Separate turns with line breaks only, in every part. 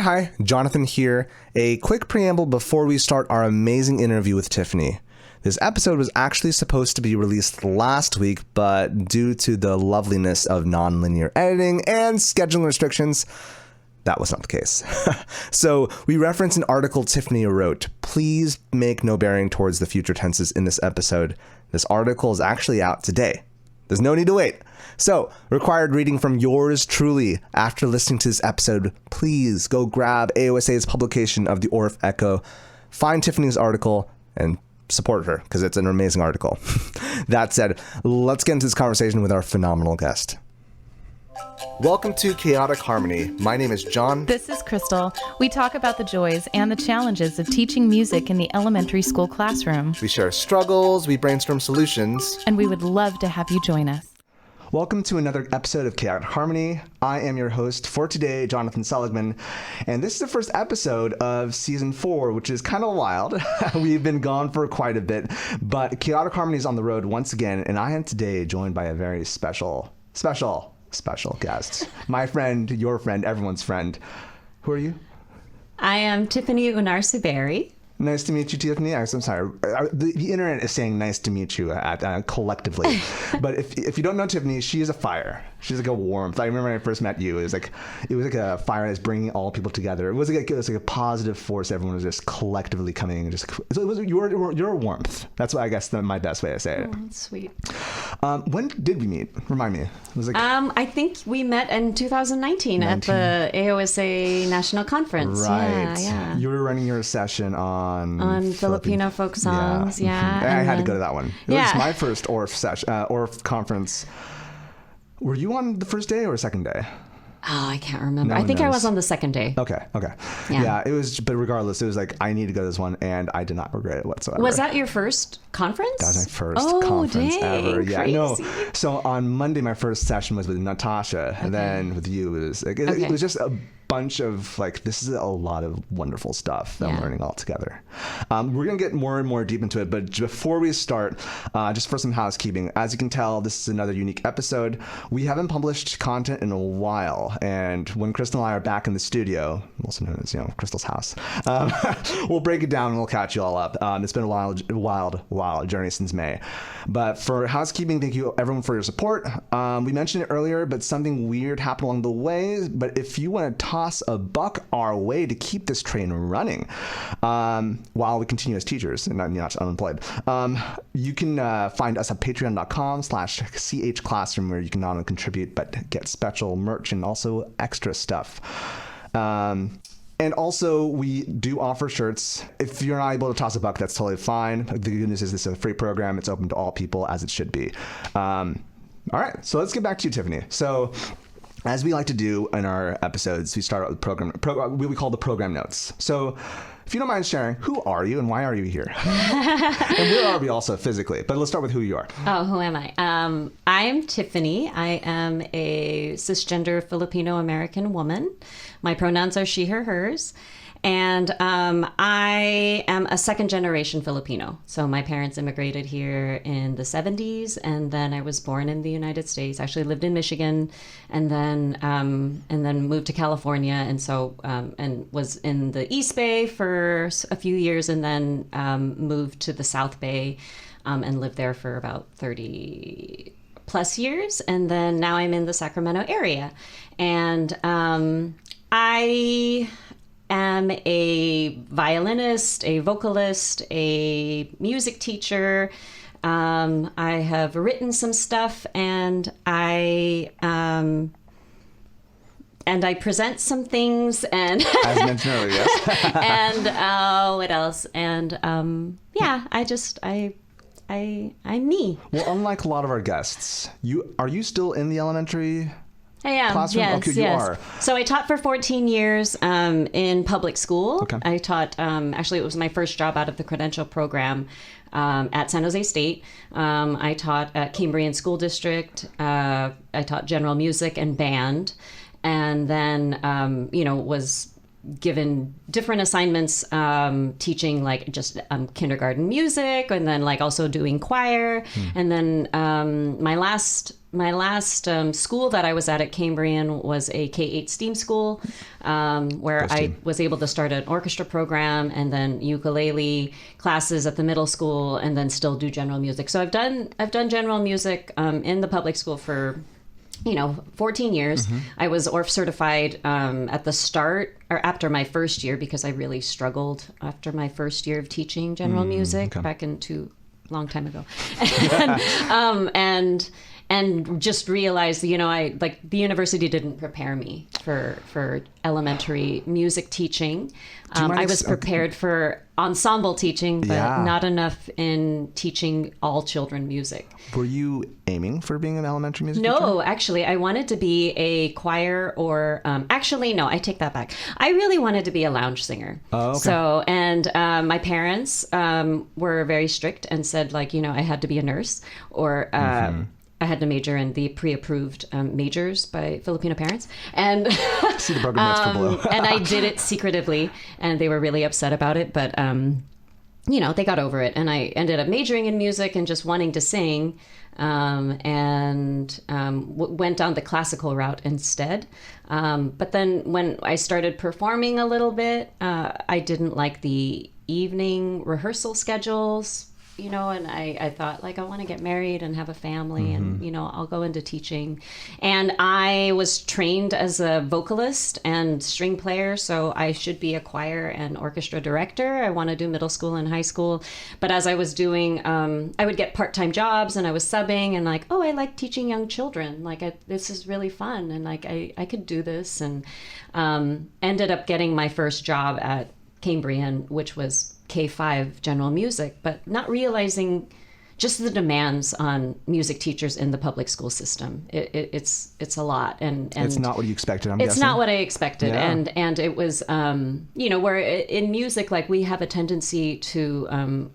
Hi, Jonathan here. A quick preamble before we start our amazing interview with Tiffany. This episode was actually supposed to be released last week, but due to the loveliness of nonlinear editing and scheduling restrictions, that was not the case. So we reference an article Tiffany wrote. Please make no bearing towards the future tenses in this episode. This article is actually out today. There's no need to wait. So, required reading from yours truly. After listening to this episode, please go grab AOSA's publication of the Orff Echo, find Tiffany's article, and support her, because it's an amazing article. That said, let's get into this conversation with our phenomenal guest. Welcome to Chaotic Harmony. My name is John.
This is Crystal. We talk about the joys and the challenges of teaching music in the elementary school classroom.
We share struggles, we brainstorm solutions.
And we would love to have you join us.
Welcome to another episode of Chaotic Harmony. I am your host for today, Jonathan Seligman, and this is the first episode of Season 4, which is kind of wild. We've been gone for quite a bit, but Chaotic Harmony is on the road once again, and I am today joined by a very special guest. My friend, your friend, everyone's friend. Who are you?
I am Tiffany Barry.
Nice to meet you, Tiffany. I'm sorry. The internet is saying nice to meet you collectively. But if you don't know Tiffany, she is a fire. She's like a warmth. I remember when I first met you, it was like a fire that's bringing all people together. It was like a positive force. Everyone was just collectively coming. You're a warmth. That's what I guess my best way to say it.
Oh, that's sweet.
When did we meet? Remind me. It was like
I think we met in 2019 at the AOSA National Conference.
Right.
Yeah.
You were running your session on
Filipino folk songs. Yeah.
Mm-hmm. I had to go to that one. It was my first Orff conference. Were you on the first day or second day?
Oh, I can't remember.
No
I think
knows.
I was on the second day.
Okay.
Yeah.
It was, but regardless, it was like, I need to go to this one, and I did not regret it whatsoever.
Was that your first conference?
That was my first conference ever. Yeah,
crazy.
no. So on Monday, my first session was with Natasha, and then with you, it was just a bunch of this is a lot of wonderful stuff that I'm learning all together. We're gonna get more and more deep into it, but before we start, just for some housekeeping, as you can tell, this is another unique episode. We haven't published content in a while, and when Crystal and I are back in the studio, also known as Crystal's house, we'll break it down and we'll catch you all up. It's been a wild journey since May. But for housekeeping, thank you everyone for your support. We mentioned it earlier, but something weird happened along the way. But if you want to toss a buck our way to keep this train running while we continue as teachers and not unemployed, you can find us at patreon.com/chclassroom, where you can not only contribute but get special merch and also extra stuff. And also, we do offer shirts. If you're not able to toss a buck, that's totally fine. The good news is this is a free program. It's open to all people, as it should be. All right, so let's get back to you, Tiffany. So, as we like to do in our episodes, we start out with what we call the program notes. So, if you don't mind sharing, who are you and why are you here? And where are we also physically? But let's start with who you are.
Oh, who am I? I am Tiffany. I am a cisgender Filipino-American woman. My pronouns are she, her, hers. And I am a second generation Filipino. So my parents immigrated here in the 70s, and then I was born in the United States. I actually lived in Michigan, and then moved to California, and was in the East Bay for a few years, and then moved to the South Bay, and lived there for about 30 plus years, and then now I'm in the Sacramento area, and I am a violinist, a vocalist, a music teacher. I have written some stuff, and I present some things, and
as mentioned earlier, yes.
And what else? And I'm me.
Well, unlike a lot of our guests, are you still in the elementary?
I am,
classroom?
yes,
Okay,
yes.
You are.
So I taught for 14 years in public school.
Okay.
I taught, actually it was my first job out of the credential program at San Jose State. I taught at Cambrian School District. I taught general music and band. And then, was given different assignments, teaching like just kindergarten music, and then like also doing choir. And then my last school that I was at Cambrian was a K-8 STEAM school, where I was able to start an orchestra program and then ukulele classes at the middle school, and then still do general music. So I've done general music in the public school for 14 years. I was Orff certified at the start or after my first year, because I really struggled after my first year of teaching general music back in long time ago. And just realized, I like the university didn't prepare me for elementary music teaching. I was prepared for ensemble teaching, but not enough in teaching all children music.
Were you aiming for being an elementary music
teacher?
No,
actually, I wanted to be a choir or actually, no, I take that back. I really wanted to be a lounge singer.
Oh, okay.
So, and my parents were very strict and said, like, I had to be a nurse or I had to major in the pre-approved majors by Filipino parents, and
see the program notes for below.
and I did it secretively, and they were really upset about it. But they got over it, and I ended up majoring in music and just wanting to sing, and went down the classical route instead. But then when I started performing a little bit, I didn't like the evening rehearsal schedules. And I thought, like, I want to get married and have a family and, I'll go into teaching. And I was trained as a vocalist and string player, so I should be a choir and orchestra director. I want to do middle school and high school. But as I was doing, I would get part-time jobs, and I was subbing, and like, I like teaching young children. Like, this is really fun, and like, I could do this. And ended up getting my first job at Cambrian, which was K-5 general music, but not realizing just the demands on music teachers in the public school system. It's a lot, and
it's not what you expected.
It's not what I expected, and it was where in music, like, we have a tendency to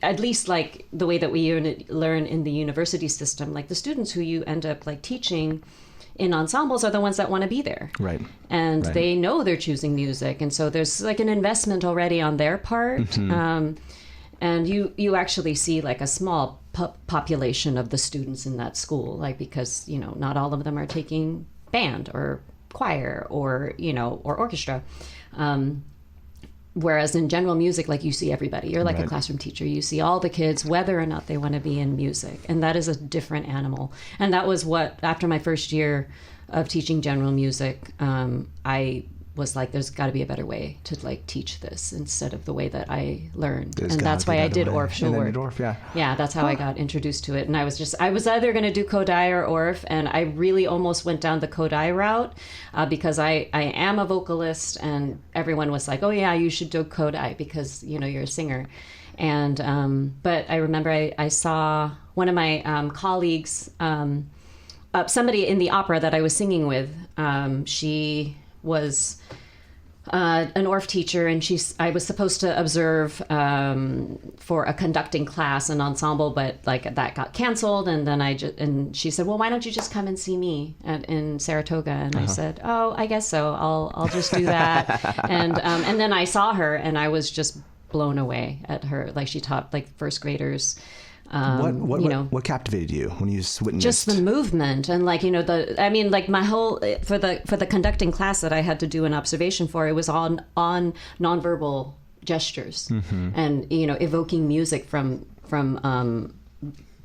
at least like the way that we learn in the university system, like the students who you end up like teaching in ensembles are the ones that want to be there.
Right.
And they know they're choosing music. And so there's like an investment already on their part. And you actually see like a small population of the students in that school, like, because, not all of them are taking band or choir or, or orchestra. Whereas in general music, like, you see everybody. You're like a classroom teacher. You see all the kids, whether or not they want to be in music. And that is a different animal. And that was what, after my first year of teaching general music, I was like, there's got to be a better way to like teach this instead of the way that I learned. And that's why I did Orff Schulwerk. Yeah, that's how I got introduced to it. And I was either going to do Kodai or Orff, and I really almost went down the Kodai route because I am a vocalist, and everyone was like, oh yeah, you should do Kodai because you're a singer. And but I remember I saw one of my colleagues, somebody in the opera that I was singing with. She was an Orff teacher, and I was supposed to observe for a conducting class, an ensemble, but like that got canceled. And then and she said, well, why don't you just come and see me in Saratoga? And I said, oh, I guess so. I'll just do that. And then I saw her, and I was just blown away at her. Like, she taught like first graders.
What captivated you when you witnessed?
Just the movement, and like, my whole for the conducting class that I had to do an observation for, it was on nonverbal gestures and evoking music from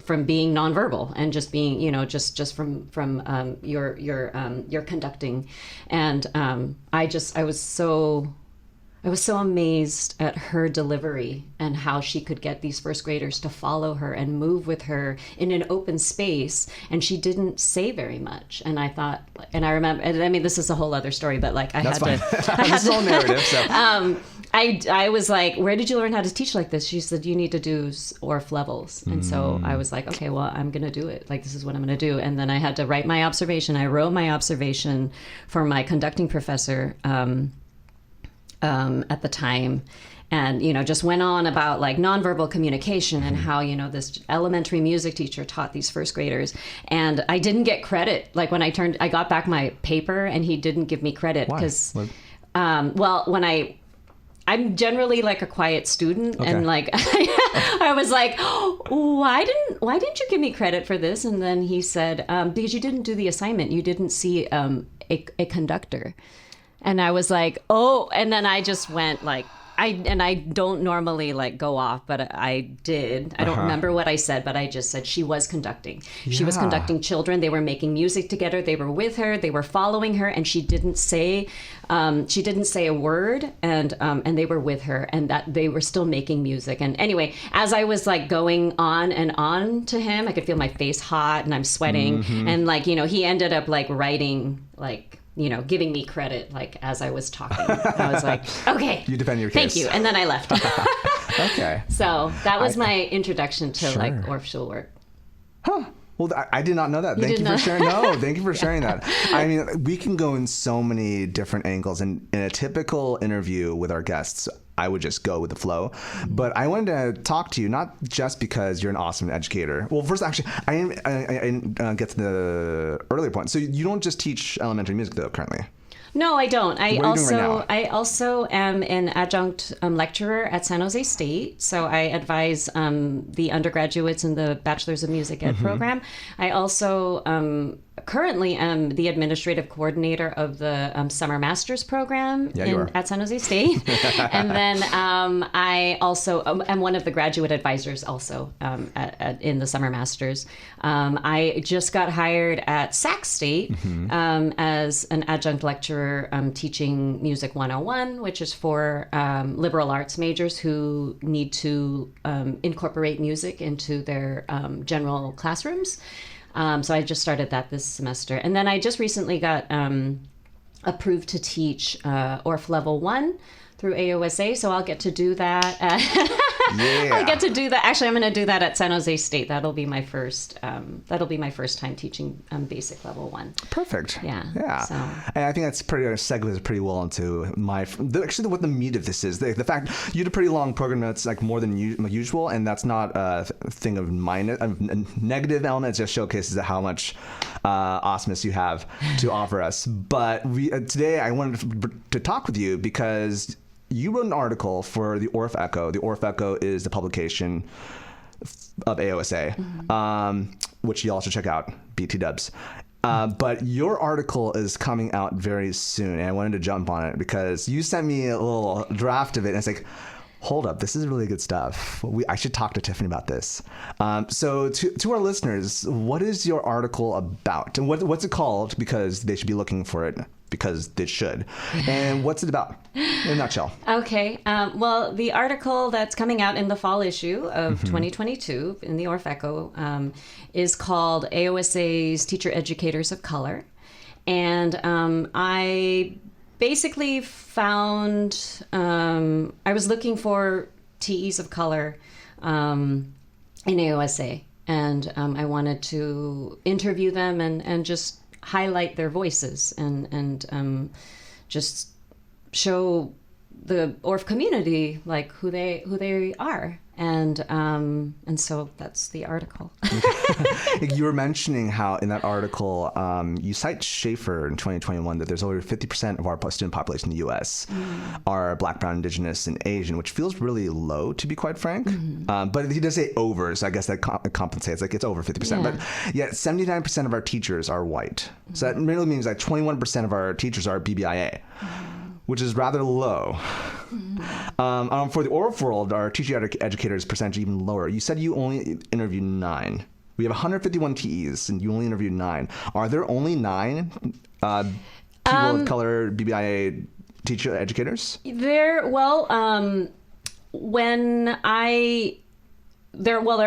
being nonverbal and just being just from your conducting, and I was so amazed at her delivery and how she could get these first graders to follow her and move with her in an open space. And she didn't say very much. And I thought, and I remember, I mean, this is a whole other story, but like I
That's
had
fine.
to,
This is all narrative. So.
I was like, where did you learn how to teach like this? She said, you need to do Orff levels. And so I was like, okay, well, I'm going to do it. Like, this is what I'm going to do. And then I had to write my observation. I wrote my observation for my conducting professor, at the time, and just went on about like nonverbal communication and how this elementary music teacher taught these first graders, and I didn't get credit. Like, when I got back my paper, and he didn't give me credit because Well, I'm generally like a quiet student, and like I was like, why didn't you give me credit for this? And then he said, because you didn't do the assignment, you didn't see a conductor. And I was like, oh, and then I just went like, I don't normally like go off, but I did. I don't remember what I said, but I just said she was conducting. Yeah. She was conducting children. They were making music together. They were with her. They were following her, and she didn't say a word, and they were with her, and that they were still making music. And anyway, as I was like going on and on to him, I could feel my face hot, and I'm sweating, and like, you know, he ended up like writing like, you know, giving me credit like as I was talking. I was like, okay,
you defend your case.
Thank you. And then I left.
Okay.
So that was my introduction to like Orff Schulwerk.
Huh. Well, I did not know that. Thank you for sharing. No, thank you for sharing that. I mean, we can go in so many different angles. And in a typical interview with our guests, I would just go with the flow. But I wanted to talk to you, not just because you're an awesome educator. Well, first, actually, I get to the earlier point. So you don't just teach elementary music, though, currently?
No, I don't.
I
also am an adjunct lecturer at San Jose State. So I advise the undergraduates in the Bachelor's of Music Ed program. I also currently am the administrative coordinator of the Summer Master's program at San Jose State. And then I also am one of the graduate advisors also in the Summer Master's. I just got hired at Sac State as an adjunct lecturer teaching Music 101, which is for liberal arts majors who need to incorporate music into their general classrooms. So I just started that this semester. And then I just recently got approved to teach Orff Level 1 through AOSA, so I'll get to do that. I'll get to do that. Actually, I'm going to do that at San Jose State. That'll be my first time teaching basic level 1.
Perfect.
Yeah. So.
And I think that's segues pretty well into what the meat of this is. The fact you did a pretty long program that's like more than usual, and that's not a thing of negative element. It just showcases how much awesomeness you have to offer us. But today I wanted to talk with you because you wrote an article for the Orff Echo. The Orff Echo is the publication of AOSA, which you all should check out, BT Dubs. But your article is coming out very soon, and I wanted to jump on it because you sent me a little draft of it, and it's like, hold up, this is really good stuff. I should talk to Tiffany about this. So to our listeners, what is your article about? And what's it called? Because they should be looking for it, because they should. And what's it about in a nutshell?
Okay. Well, the article that's coming out in the fall issue of 2022 in the Orff Echo is called AOSA's Teacher Educators of Color. And I basically found, I was looking for TEs of color in AOSA. And I wanted to interview them and just highlight their voices and just show the Orff community like who they are, and so that's the article.
You were mentioning how in that article you cite Schaefer in 2021 that there's over 50% of our student population in the U.S. are Black, Brown, Indigenous, and Asian, which feels really low, to be quite frank. But he does say over, so I guess that compensates. Like it's over 50%. But yet 79% of our teachers are white. So that really means like 21% of our teachers are BBIA. Which is rather low. For the Orff world, our teaching educators percentage even lower. You said you only interviewed 9. We have 151 TEs, and you only interviewed 9. Are there only 9 people of color BBIA teacher educators? There
are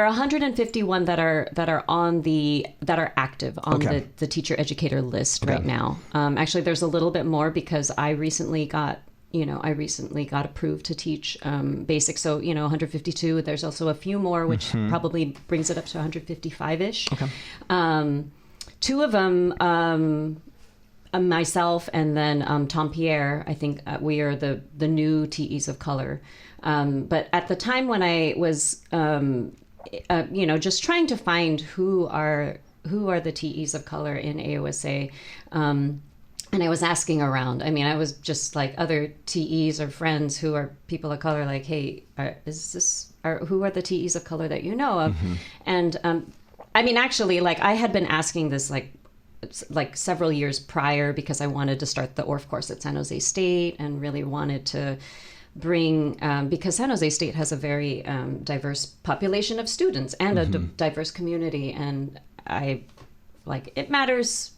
151 that are active on the teacher educator list right now. Actually, there's a little bit more because I recently got approved to teach basic. So 152. There's also a few more, which probably brings it up to 155-ish. Okay. 2 of them. Myself and then Tom Pierre, I think we are the new TEs of color. But at the time when I was, just trying to find who are the TEs of color in AOSA, and I was asking around. I mean, I was just like other TEs or friends who are people of color, like, hey, who are the TEs of color that you know of? And I mean, actually, like I had been asking this like several years prior because I wanted to start the Orff course at San Jose State and really wanted to bring, because San Jose State has a very diverse population of students and a diverse community. And it matters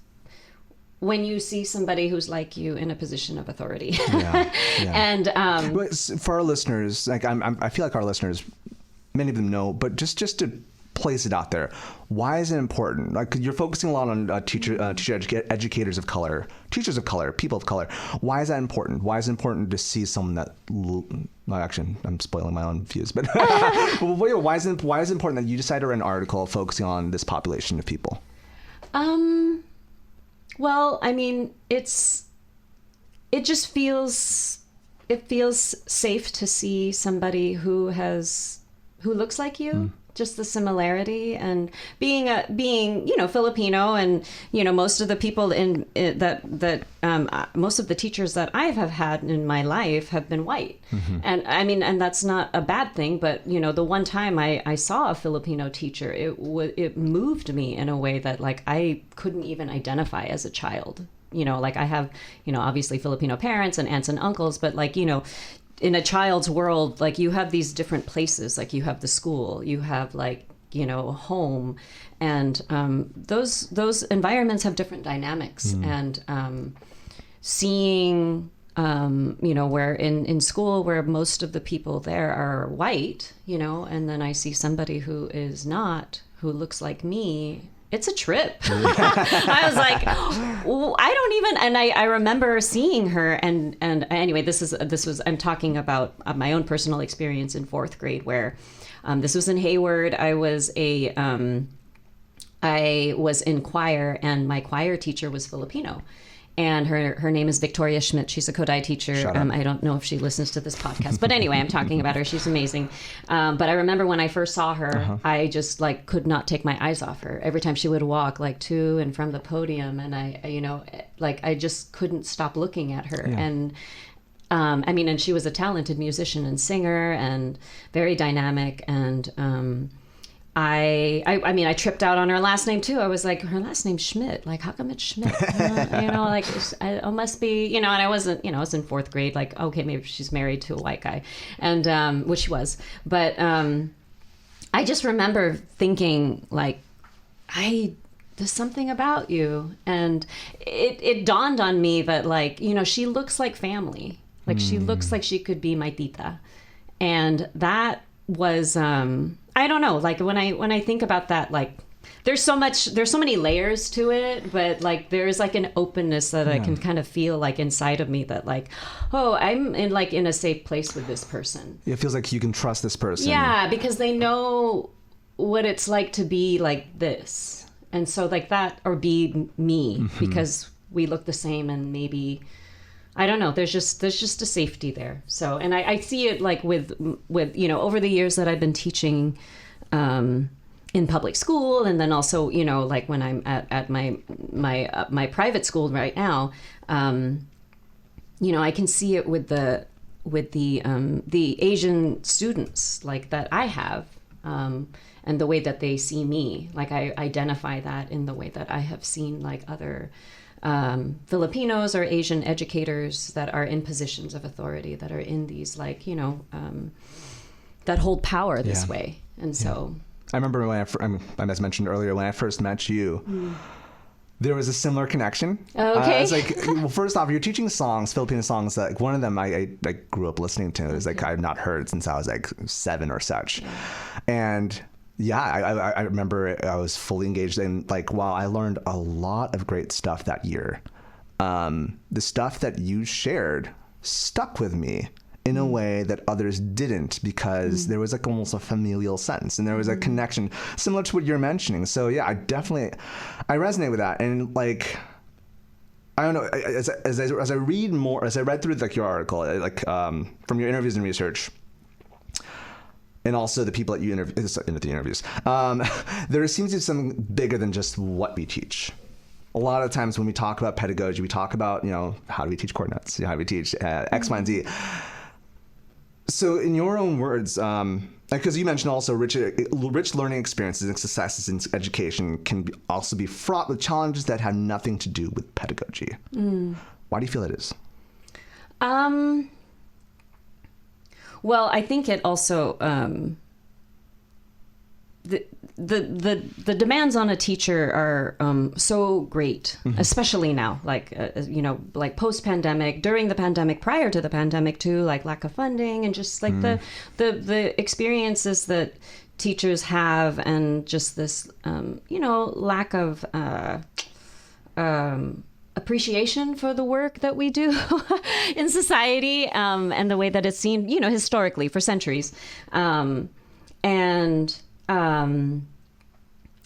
when you see somebody who's like you in a position of authority. Yeah. And
but for our listeners, like I feel like our listeners, many of them know, but just to place it out there, why is it important? Like you're focusing a lot on educators of color, teachers of color, people of color. Why is that important? Why is it important to see someone that? Well, actually, I'm spoiling my own views, but why is it important that you decide to write an article focusing on this population of people?
Well, I mean, it feels safe to see somebody who looks like you. Just the similarity and being Filipino, and most of the people most of the teachers that I have had in my life have been white. And I mean, and that's not a bad thing, but the one time I saw a Filipino teacher, it moved me in a way that like I couldn't even identify as a child. Like I have obviously Filipino parents and aunts and uncles, but like in a child's world, like you have these different places, like you have the school, you have like, home, and those environments have different dynamics. And seeing, where in school where most of the people there are white, and then I see somebody who is not, who looks like me, it's a trip. I was like, I don't even, and I remember seeing her and anyway, I'm talking about my own personal experience in fourth grade where this was in Hayward. I was in choir, and my choir teacher was Filipino. And her name is Victoria Schmidt. She's a Kodai teacher. I don't know if she listens to this podcast, but anyway, I'm talking about her. She's amazing. But I remember when I first saw her, I just like could not take my eyes off her. Every time she would walk like to and from the podium, and I just couldn't stop looking at her. Yeah. And I mean, and she was a talented musician and singer and very dynamic. And I mean, I tripped out on her last name too. I was like, her last name's Schmidt. Like, how come it's Schmidt? Like it must be, and I wasn't, I was in fourth grade. Like, okay, maybe she's married to a white guy, and which she was. But I just remember thinking, like, there's something about you, and it dawned on me that, like, she looks like family. Like, she looks like she could be my tita, and that was. I don't know, like when I think about that, like there's so many layers to it, but like there's like an openness that I can kind of feel like inside of me that like, oh, I'm in a safe place with this person.
It feels like you can trust this person.
Yeah, because they know what it's like to be like this. And so like that, or be me, because we look the same, and maybe I don't know. There's just a safety there. So, and I see it like with over the years that I've been teaching in public school, and then also like when I'm at my private school right now, I can see it with the Asian students like that I have, and the way that they see me. Like I identify that in the way that I have seen like other. Filipinos or Asian educators that are in positions of authority, that are in these like that hold power this way. And so
I remember when as mentioned earlier, when I first met you, there was a similar connection.
Okay.
It's like, well, first off, you're teaching songs, Filipino songs that like one of them I grew up listening to. It was like I've not heard since I was like 7 or such. Yeah. And yeah, I remember I was fully engaged in like, wow, I learned a lot of great stuff that year. The stuff that you shared stuck with me in a way that others didn't, because there was like almost a familial sense, and there was a connection similar to what you're mentioning. So yeah, I resonate with that. And like, I don't know, as I read more, as I read through like your article, like from your interviews and research, and also the people that you interview in the interviews, there seems to be something bigger than just what we teach. a lot of times when we talk about pedagogy, we talk about, how do we teach chord notes? How do we teach X, Y, and Z? So in your own words, because you mentioned also rich learning experiences and successes in education can also be fraught with challenges that have nothing to do with pedagogy. Why do you feel it is?
Well, I think it also the demands on a teacher are so great, especially now, like post-pandemic, during the pandemic, prior to the pandemic too, like lack of funding and just like the experiences that teachers have, and just this lack of appreciation for the work that we do in society, and the way that it's seen, historically for centuries.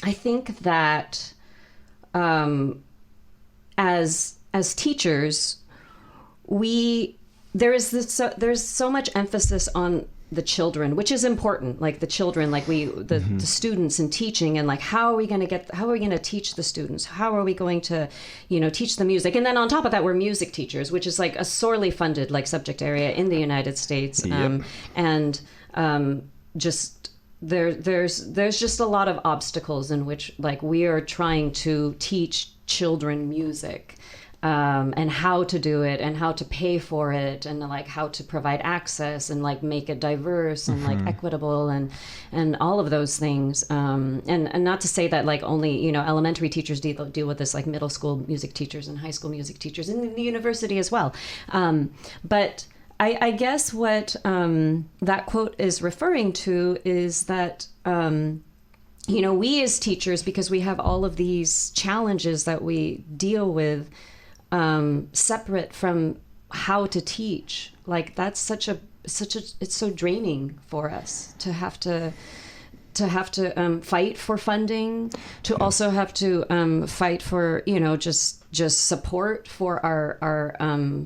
I think that as teachers, there's so much emphasis on the children, which is important, like the children, like the students in teaching, and like how are we going to teach the students? How are we going to, teach the music? And then on top of that, we're music teachers, which is like a sorely funded like subject area in the United States.
Yep.
There's just a lot of obstacles in which like we are trying to teach children music, and how to do it, and how to pay for it, and like how to provide access, and like make it diverse and like equitable, and all of those things. And not to say that like only elementary teachers deal with this, like middle school music teachers and high school music teachers, and the university as well. But I guess what that quote is referring to is that, we as teachers, because we have all of these challenges that we deal with, separate from how to teach, like that's it's so draining for us to have to fight for funding, to also have to fight for just support for our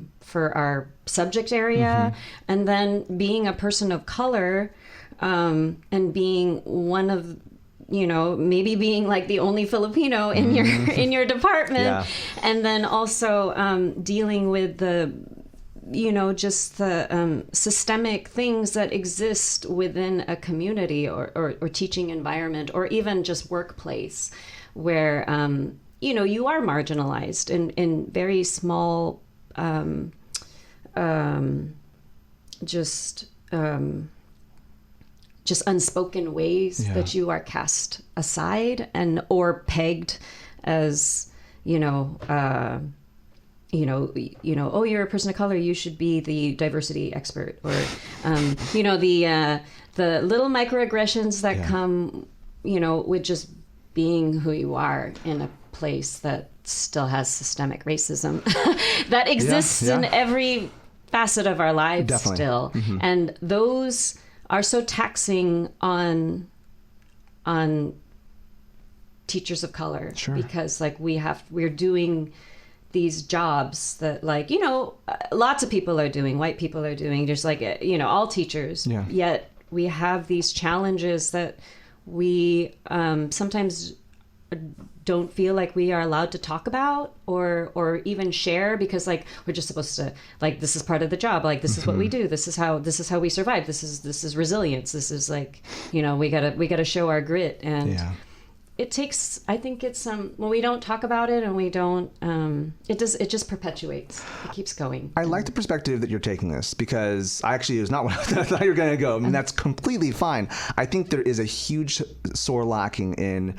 subject area, and then being a person of color, and being one of maybe being like the only Filipino in your department, and then also dealing with the just the systemic things that exist within a community or teaching environment, or even just workplace, where you are marginalized in very small just unspoken ways that you are cast aside or pegged as oh, you're a person of color, you should be the diversity expert, or the little microaggressions that come with just being who you are in a place that still has systemic racism that exists in every facet of our lives. Definitely. Still. And those are so taxing on teachers of color, because like we're doing these jobs that like lots of people are doing, white people are doing, just like all teachers, yet we have these challenges that we sometimes don't feel like we are allowed to talk about or even share, because like we're just supposed to, like, this is part of the job, like this is what we do, this is how we survive, this is resilience, this is like we gotta show our grit. And it takes, I think it's when we don't talk about it and we don't it just perpetuates, it keeps going.
I like the perspective that you're taking this, because it was not what I thought you were going to go. I mean, that's completely fine. I think there is a huge sore lacking in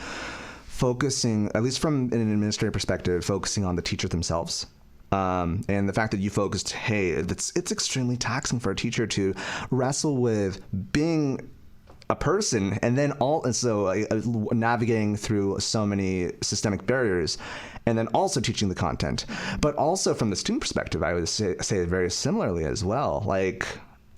focusing, at least from an administrative perspective, focusing on the teacher themselves. And the fact that you focused, it's extremely taxing for a teacher to wrestle with being a person, and then also navigating through so many systemic barriers, and then also teaching the content. But also from the student perspective, I would say very similarly as well. Like,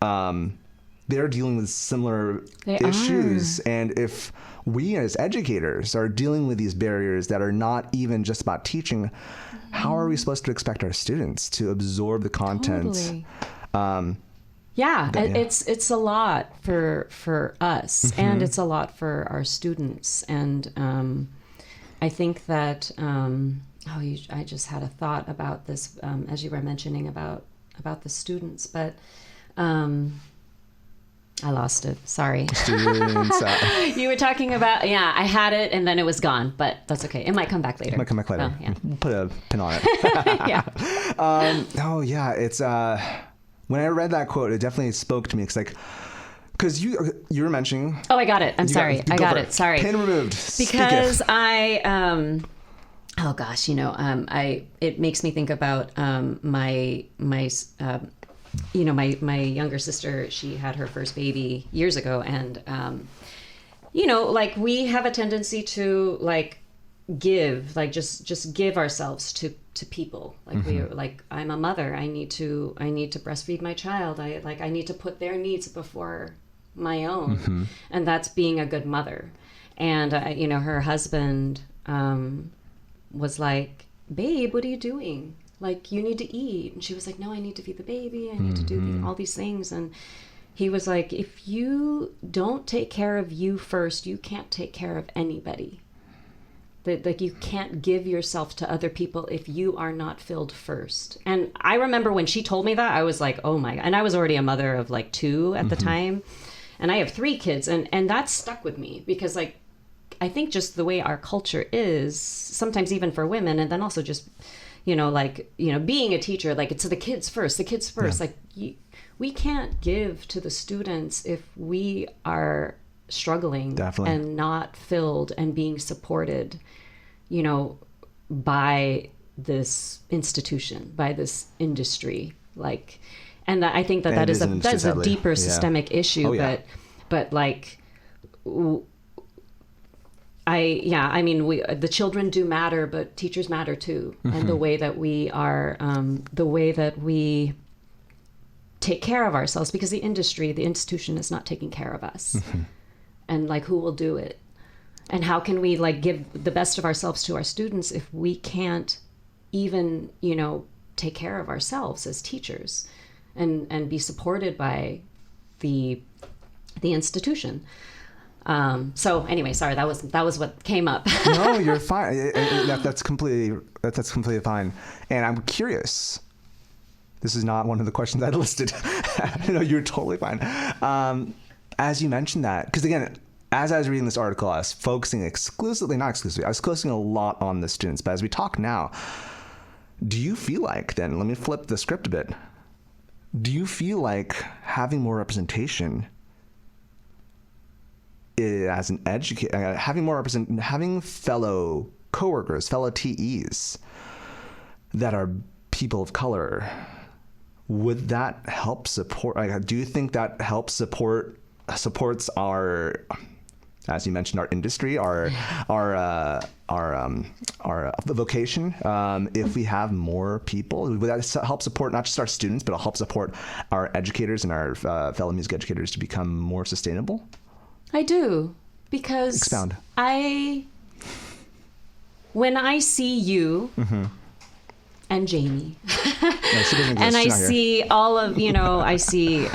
they're dealing with similar issues. And if we as educators are dealing with these barriers that are not even just about teaching, how are we supposed to expect our students to absorb the content?
Totally. It's a lot for us, and it's a lot for our students. And I think that I just had a thought about this as you were mentioning about the students, but I lost it. Sorry.
Students.
You were talking about, I had it and then it was gone, but that's okay. It might come back later.
Oh,
yeah.
Put a pin on it.
Yeah.
Oh yeah. It's, when I read that quote, it definitely spoke to me. Because you were mentioning.
Oh, I got it. I'm sorry. I got it. Sorry.
Pin removed.
Because oh gosh, it makes me think about my younger sister. She had her first baby years ago, and like we have a tendency to like give, like just give ourselves to people. Like we like, I'm a mother. I need to breastfeed my child. I need to put their needs before my own, and that's being a good mother. And her husband was like, babe, what are you doing? Like, you need to eat. And she was like, no, I need to feed the baby. I need to do all these things. And he was like, if you don't take care of you first, you can't take care of anybody. Like, you can't give yourself to other people if you are not filled first. And I remember when she told me that, I was like, oh my God. And I was already a mother of like 2 at the time. And I have 3 kids. And that stuck with me because, like, I think just the way our culture is, sometimes even for women, and then also just, being a teacher, like, it's the kids first. Yeah. Like, we can't give to the students if we are struggling. Definitely. And not filled and being supported, by this institution, by this industry. Like, and I think that is a deeper systemic issue. Oh, yeah. But like, the children do matter, but teachers matter too. And the way that we are, the way that we take care of ourselves, because the institution is not taking care of us. And like, who will do it? And how can we like give the best of ourselves to our students if we can't even, take care of ourselves as teachers and be supported by the institution? So anyway, sorry, that was what came up.
No, you're fine. That's completely fine. And I'm curious. This is not one of the questions I listed. No, you're totally fine. As you mentioned that, because again, as I was reading this article, I was focusing not exclusively, I was focusing a lot on the students. But as we talk now, do you feel like then, let me flip the script a bit. Do you feel like having more representation as an educator, having fellow coworkers, fellow TEs that are people of color, would that help support? Like, do you think that helps supports our, as you mentioned, our industry, our vocation? If we have more people, would that help support not just our students, but it'll help support our educators and our fellow music educators to become more sustainable?
I do, because
expound.
When I see you and Jamie, and I see all of, I see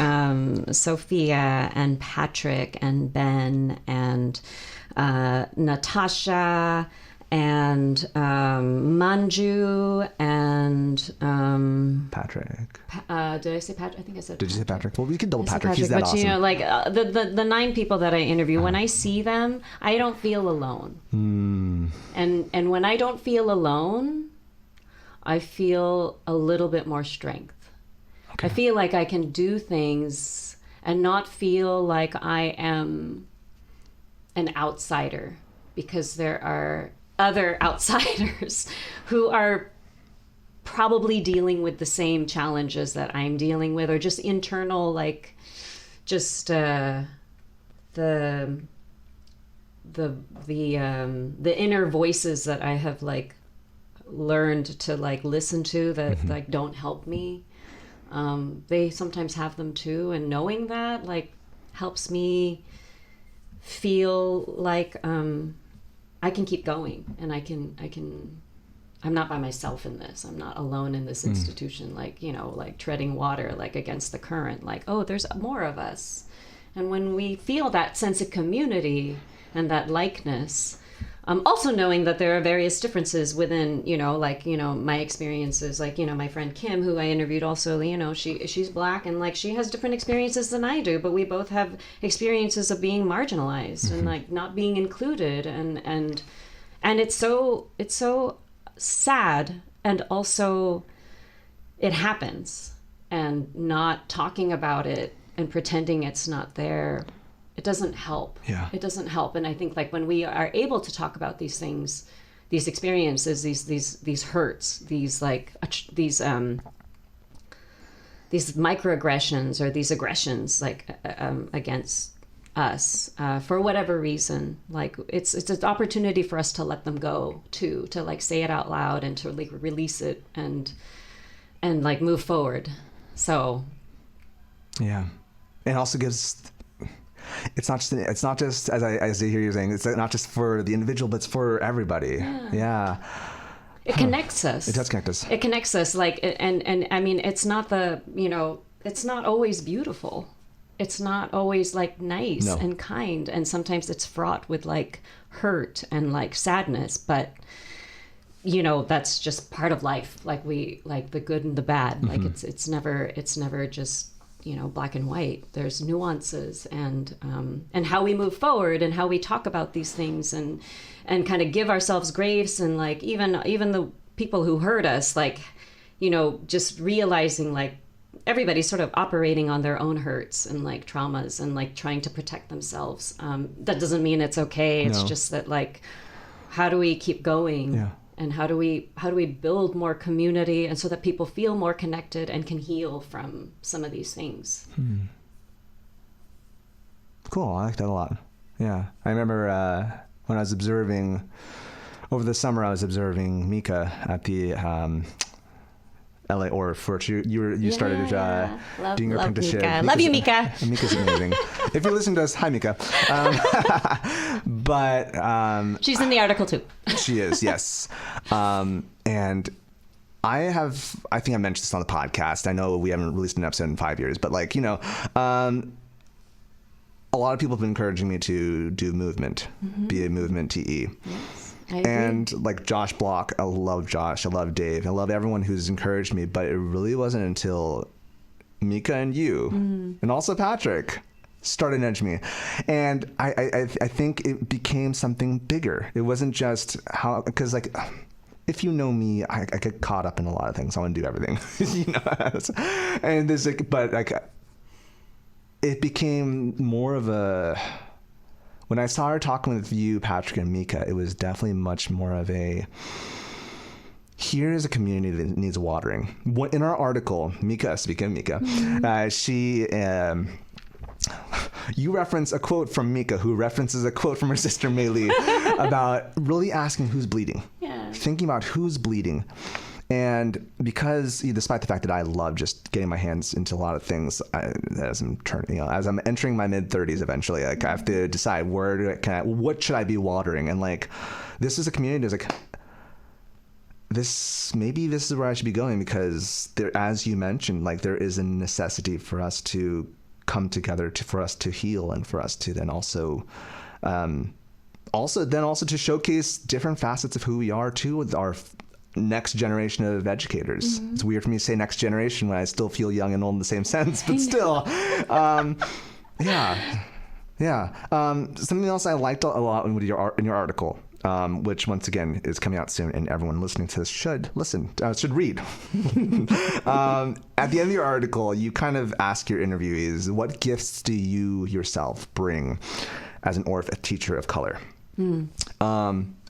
Sophia and Patrick and Ben and Natasha and Manju and
Patrick.
Did I say Patrick? I think I said.
Did you say Patrick? Well, we can double Patrick.
He's that awesome. Like the 9 people that I interview, when I see them, I don't feel alone. And when I don't feel alone, I feel a little bit more strength. Okay. I feel like I can do things and not feel like I am an outsider, because there are other outsiders who are probably dealing with the same challenges that I'm dealing with, or just internal, like just the inner voices that I have like learned to like listen to that like don't help me. They sometimes have them too, and knowing that like helps me feel like I can keep going, and I'm not by myself in this. I'm not alone in this institution, like, like treading water, like against the current, like, oh, there's more of us. And when we feel that sense of community and that likeness, Also knowing that there are various differences within, my experiences, my friend Kim, who I interviewed also, she's Black, and like she has different experiences than I do, but we both have experiences of being marginalized and like not being included, and it's so sad, and also it happens, and not talking about it and pretending it's not there, it doesn't help.
Yeah.
It doesn't help. And I think like when we are able to talk about these things, these experiences, these hurts, these microaggressions or these aggressions against us for whatever reason, like it's an opportunity for us to let them go too, to like say it out loud and to like release it and like move forward. So
yeah, it also gives. It's not just as I hear you saying, it's not just for the individual, but it's for everybody. Yeah.
It connects us.
It does connect us.
It connects us, like, and I mean, it's not it's not always beautiful. It's not always like nice and kind, and sometimes it's fraught with like hurt and like sadness, but that's just part of life. Like we like the good and the bad. Like it's never just black and white. There's nuances, and how we move forward and how we talk about these things, and kind of give ourselves grace, and like even the people who hurt us, like just realizing like everybody's sort of operating on their own hurts and like traumas and like trying to protect themselves. That doesn't mean it's okay. It's just that like, how do we keep going?
Yeah.
And how do we build more community, and so that people feel more connected and can heal from some of these things?
Cool. I like that a lot. Yeah. I remember when I was observing over the summer, I was observing Mika at the LA Orff, which you started doing your apprenticeship.
Mika. Love you, Mika.
Mika's amazing. If you listen to us, hi, Mika. But
she's in the article too.
She is, yes. And I think I mentioned this on the podcast. I know we haven't released an episode in 5 years, but like, a lot of people have been encouraging me to do movement, be a movement TE.
Yes.
And like Josh Block, I love Josh, I love Dave, I love everyone who's encouraged me, but it really wasn't until Mika and you, and also Patrick, started nudging me. And I think it became something bigger. It wasn't just because like, if you know me, I get caught up in a lot of things. I want to do everything, and there's like, but like, it became more of a. When I started talking with you, Patrick, and Mika, it was definitely much more of a, here is a community that needs watering. In our article, Mika, speaking of Mika, you reference a quote from Mika, who references a quote from her sister, Maylee, about really asking who's bleeding.
Yeah.
Thinking about who's bleeding. And because, despite the fact that I love just getting my hands into a lot of things, as I'm entering my mid-30s eventually, like I have to decide what should I be watering? And like, this is a community that's like, maybe this is where I should be going, because there, as you mentioned, like there is a necessity for us to come together, for us to heal, and for us to then also to showcase different facets of who we are too, with our next generation of educators. It's weird for me to say next generation when I still feel young and old in the same sense, but still, something else I liked a lot in your article, which once again is coming out soon, and everyone listening to this should read. At the end of your article, you kind of ask your interviewees, what gifts do you yourself bring as an Orff teacher of color?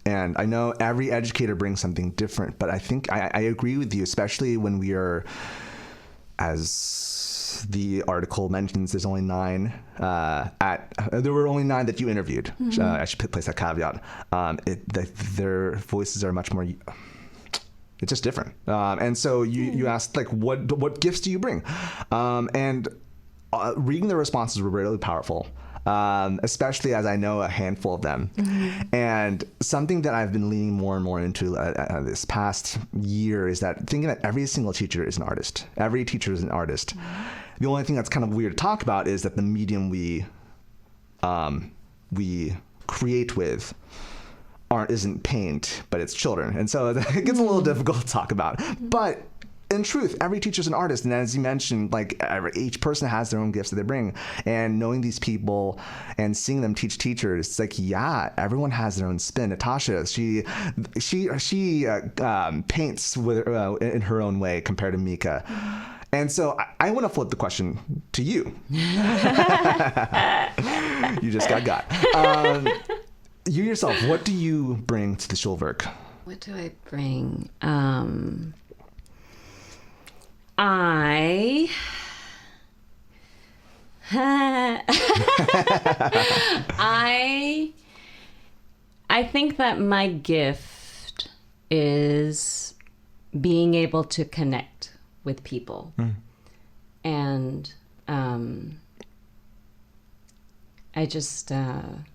And I know every educator brings something different, but I think I agree with you, especially when we are, as the article mentions, there's only 9 there were only 9 that you interviewed. I should place that caveat. Their voices are much more, it's just different. And so you asked, like, what gifts do you bring? And reading the responses were really powerful. Especially as I know a handful of them. And something that I've been leaning more and more into this past year is that thinking that every single teacher is an artist. Every teacher is an artist. The only thing that's kind of weird to talk about is that the medium we create with isn't paint, but it's children. And so it gets a little difficult to talk about. But in truth, every teacher's an artist. And as you mentioned, like each person has their own gifts that they bring. And knowing these people and seeing them teach teachers, it's like, yeah, everyone has their own spin. Natasha, she paints with in her own way compared to Mika. And so I want to flip the question to you. You just got. You yourself, what do you bring to the Schulwerk?
What do I bring? I think that my gift is being able to connect with people. And I just I'm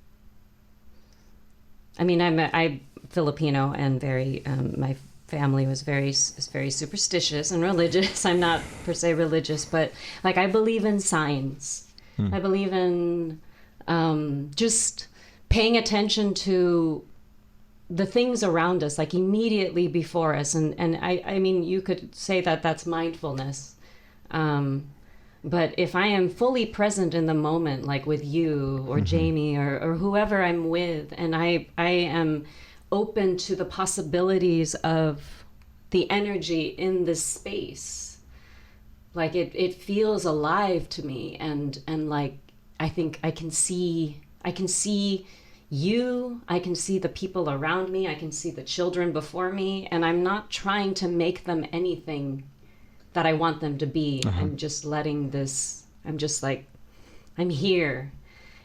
Filipino and very my family was very superstitious and religious. I'm not per se religious, but like I believe in signs. I believe in just paying attention to the things around us, like immediately before us. And I mean, you could say that that's mindfulness. But if I am fully present in the moment, like with you or Jamie or whoever I'm with, and I am open to the possibilities of the energy in this space, like it feels alive to me, and like I think I can see you, I can see the people around me, I can see the children before me, and I'm not trying to make them anything that I want them to be. I'm just letting this, I'm just like, I'm here.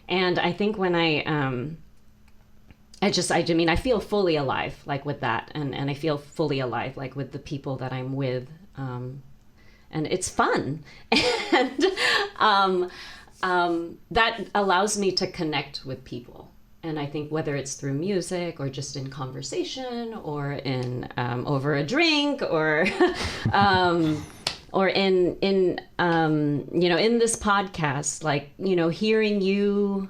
And I think when I feel fully alive, like with that. And I feel fully alive, like with the people that I'm with. And it's fun. And that allows me to connect with people. And I think whether it's through music or just in conversation or in over a drink or in in this podcast, like, hearing you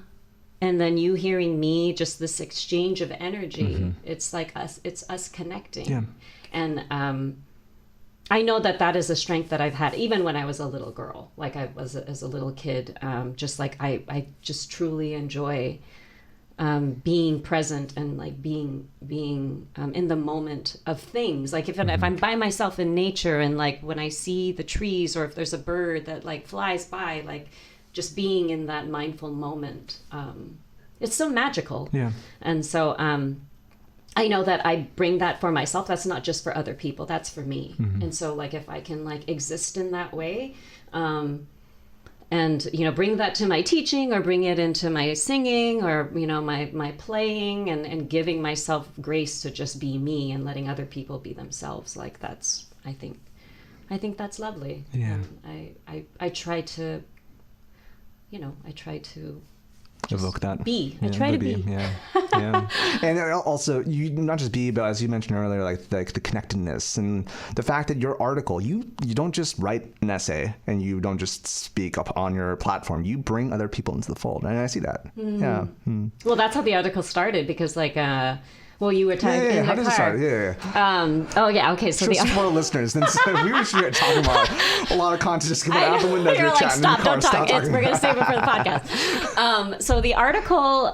and then you hearing me, just this exchange of energy, it's like it's us connecting. Yeah. And I know that is a strength that I've had even when I was a little girl, like I was as a little kid, just like I just truly enjoy being present and like being in the moment of things. Like if I'm by myself in nature and like when I see the trees or if there's a bird that like flies by, like just being in that mindful moment, it's so magical. Yeah. And so I know that I bring that for myself. That's not just for other people, that's for me. And so like if I can like exist in that way, and bring that to my teaching or bring it into my singing or my playing and giving myself grace to just be me and letting other people be themselves, like that's I think that's lovely. Yeah. I try to
evoke that.
Be. I try to be.
Yeah. Yeah. And also, you not just be, but as you mentioned earlier, like the connectedness and the fact that your article, you don't just write an essay and you don't just speak up on your platform. You bring other people into the fold, and I see that. Yeah.
Well, that's how the article started, because like you were talking in the
how does it start?
Okay. So
just for listeners, then we should talking about a lot of content just coming out the window.
You're like, stop, don't talk. We're going to save it for the podcast. So the article,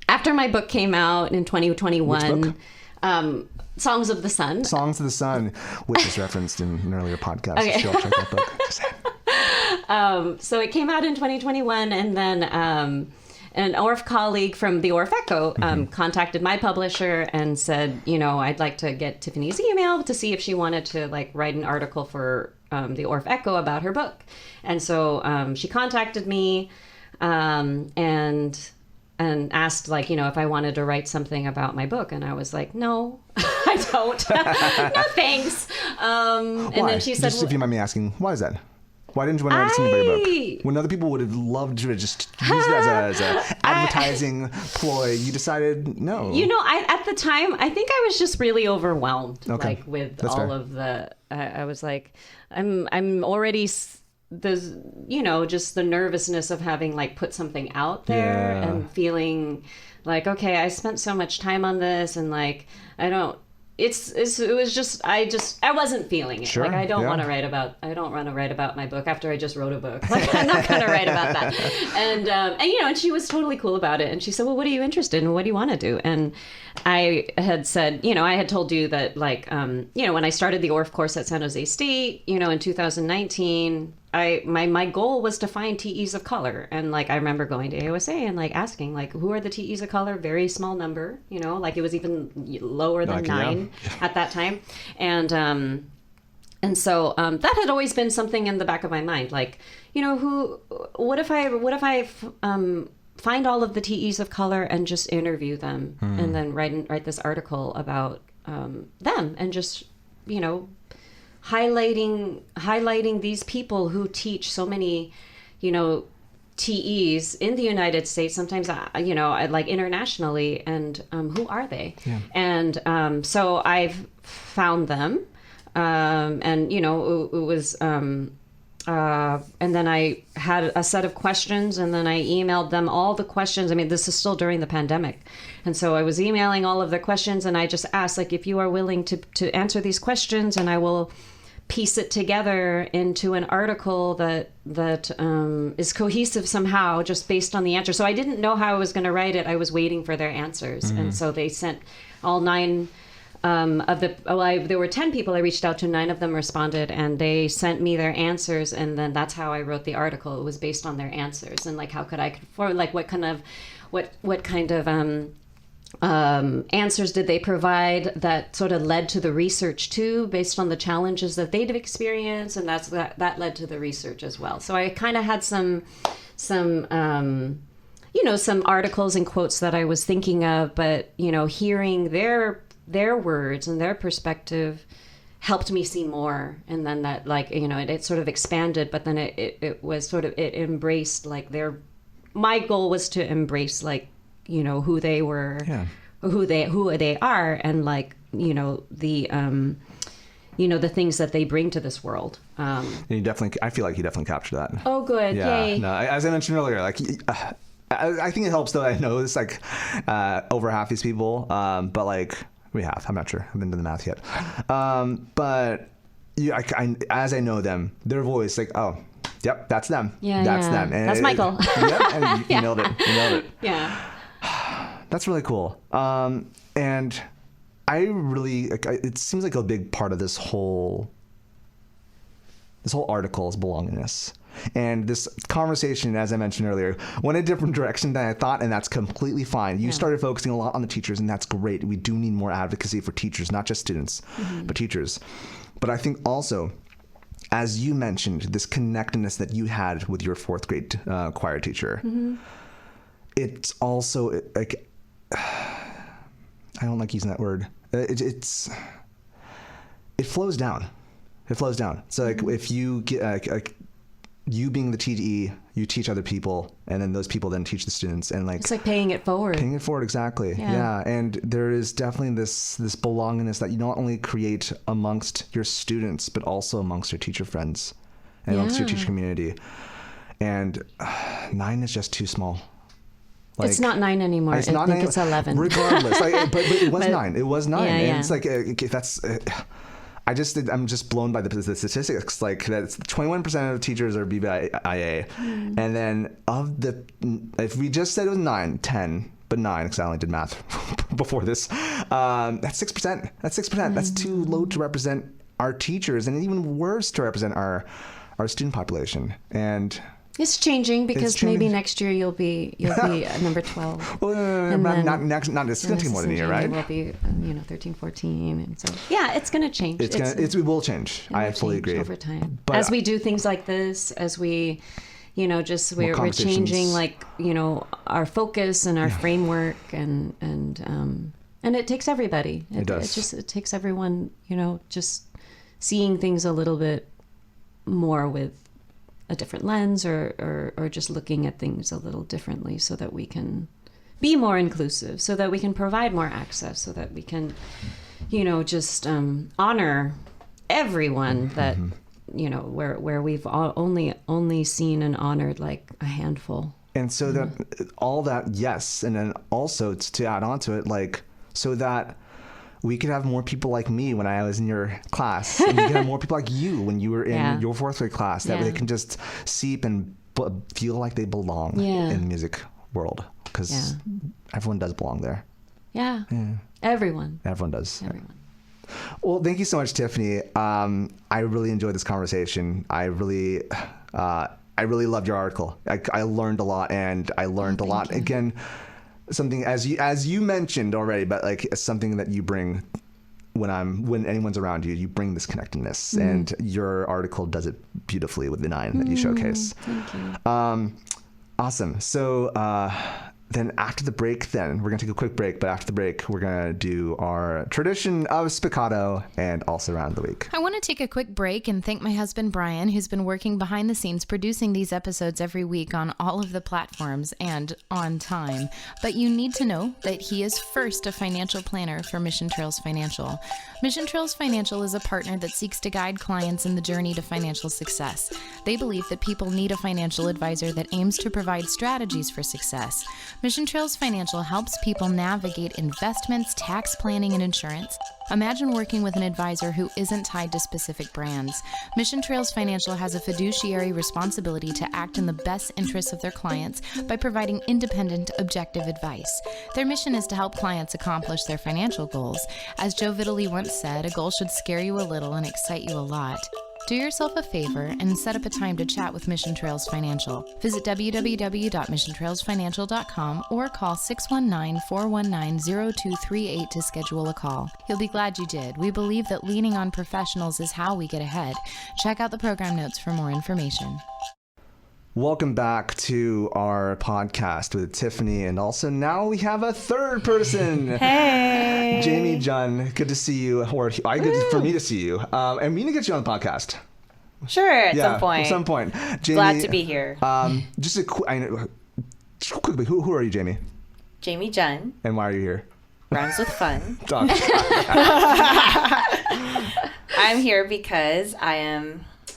after my book came out in 2021, Songs of the Sun.
Songs of the Sun, which is referenced in an earlier podcast. Okay. So check that
book. So it came out in 2021, and then an Orff colleague from the Orff Echo contacted my publisher and said, I'd like to get Tiffany's email to see if she wanted to like write an article for the Orff Echo about her book. And so she contacted me and asked like, if I wanted to write something about my book. And I was like, no, I don't. No, thanks. And then she said,
just if you mind me asking, why is that? Why didn't you want to write something about your book? When other people would have loved to just use it as an advertising ploy, you decided no.
At the time, I think I was just really overwhelmed, like with That's all fair. Of the. I was like, I'm already just the nervousness of having like put something out there and feeling Like, okay, I spent so much time on this, and like, I don't. It was just I wasn't feeling it.
Sure,
like I don't
yeah.
want to write about my book after I just wrote a book. Like I'm not going to write about that. And and she was totally cool about it. And she said, well, what are you interested in? What do you want to do? And I had said, I had told you that like when I started the Orff course at San Jose State, in 2019, my goal was to find TEs of color. And like I remember going to AOSA and like asking like, who are the TEs of color? Very small number, like it was even lower than 9 at that time. And so that had always been something in the back of my mind, like, what if I find all of the TEs of color and just interview them and then write this article about them and just, highlighting these people who teach so many, TEs in the United States, sometimes, like internationally, and who are they? Yeah. And so I've found them, and, it was, and then I had a set of questions, and then I emailed them all the questions. I mean, this is still during the pandemic. And so I was emailing all of the questions, and I just asked, like, if you are willing to answer these questions, and I will piece it together into an article that is cohesive somehow, just based on the answer. So I didn't know how I was going to write it. I was waiting for their answers. And so they sent all 9 there were 10 people I reached out to. 9 of them responded, and they sent me their answers, and then that's how I wrote the article. It was based on their answers, and like how could I conform, like what kind of answers did they provide that sort of led to the research too, based on the challenges that they'd experienced, and that led to the research as well. So I kind of had some articles and quotes that I was thinking of, but hearing their words and their perspective helped me see more. And then that, like, it sort of expanded, but then it was sort of, it embraced like my goal was to embrace like, who they were, who they are, and like, the things that they bring to this world.
And I feel like you definitely captured that.
Oh, good.
Yeah.
Yay.
No, as I mentioned earlier, like, I think it helps though. I know it's like over half these people, but like we have. I'm not sure. I haven't done the math yet. But as I know them, their voice, like, oh, yep, that's them.
Yeah,
that's them. And
that's Michael.
Yep, and you nailed it. You nailed it.
Yeah.
That's really cool. And I really, it seems like a big part of this whole article is belongingness. And this conversation, as I mentioned earlier, went a different direction than I thought, and that's completely fine. You started focusing a lot on the teachers, and that's great. We do need more advocacy for teachers, not just students, but teachers. But I think also, as you mentioned, this connectedness that you had with your 4th grade choir teacher, it's also like, I don't like using that word. It flows down. It flows down. So like if you get you being the TDE, you teach other people, and then those people then teach the students, and like
it's like paying it forward.
Paying it forward, exactly. Yeah. And there is definitely this belongingness that you not only create amongst your students, but also amongst your teacher friends and amongst your teacher community. And 9 is just too small. Like,
it's not 9 anymore. I think it's 11.
Regardless, like, but it was 9. It was 9, and it's like that's. I'm just blown by the statistics. Like that, 21% of teachers are BBIA, and then if we just said it was 9, 10, but 9, because I only did math before this. That's 6%. That's 6%. That's too low to represent our teachers, and even worse to represent our student population. And
it's changing because maybe next year you'll be number 12.
Well, not it's going to take more than a year, right?
It will be 13, 14, and so it's going to change.
It will change. I fully agree.
Over time, but as we do things like this, as we, we're changing like our focus and our framework, and it takes everybody.
It does.
It takes everyone. Just seeing things a little bit more with a different lens, or just looking at things a little differently, so that we can be more inclusive, so that we can provide more access, so that we can, just honor everyone that, where we've only seen and honored like a handful.
And so that all that, yes. And then also to add on to it, like, so that we could have more people like me when I was in your class, and we could have more people like you when you were in your fourth grade class, that they can just seep and feel like they belong in the music world, because everyone does belong there.
Yeah. Everyone
does.
Everyone.
Well, thank you so much, Tiffany. I really enjoyed this conversation. I really loved your article. I learned a lot, and I learned a lot.
You.
Again, something as you mentioned already, but like it's something that you bring when anyone's around you. You bring this connectedness, and your article does it beautifully with the 9 that you showcase.
Thank you.
Awesome. So then after the break, then we're gonna take a quick break, but after the break we're gonna do our tradition of Spiccato and also round the week.
I want to take a quick break and thank my husband Bryan, who's been working behind the scenes producing these episodes every week on all of the platforms and on time. But you need to know that he is first a financial planner for Mission Trails Financial. Mission Trails Financial is a partner that seeks to guide clients in the journey to financial success. They believe that people need a financial advisor that aims to provide strategies for success. Mission Trails Financial helps people navigate investments, tax planning, and insurance. Imagine working with an advisor who isn't tied to specific brands. Mission Trails Financial has a fiduciary responsibility to act in the best interests of their clients by providing independent, objective advice. Their mission is to help clients accomplish their financial goals. As Joe Vitale once said, a goal should scare you a little and excite you a lot. Do yourself a favor and set up a time to chat with Mission Trails Financial. Visit www.missiontrailsfinancial.com or call 619-419-0238 to schedule a call. You'll be glad you did. We believe that leaning on professionals is how we get ahead. Check out the program notes for more information.
Welcome back to our podcast with Tiffany, and also now we have a third person.
Hey,
Jamie Jun, good to see you, or good for me to see you. And we need to get you on the podcast.
Sure, at some point.
At some point. Jamie,
Glad to be here.
Just quickly, who are you, Jamie?
Jamie Jun.
And why are you here?
Rhymes with fun. I'm here because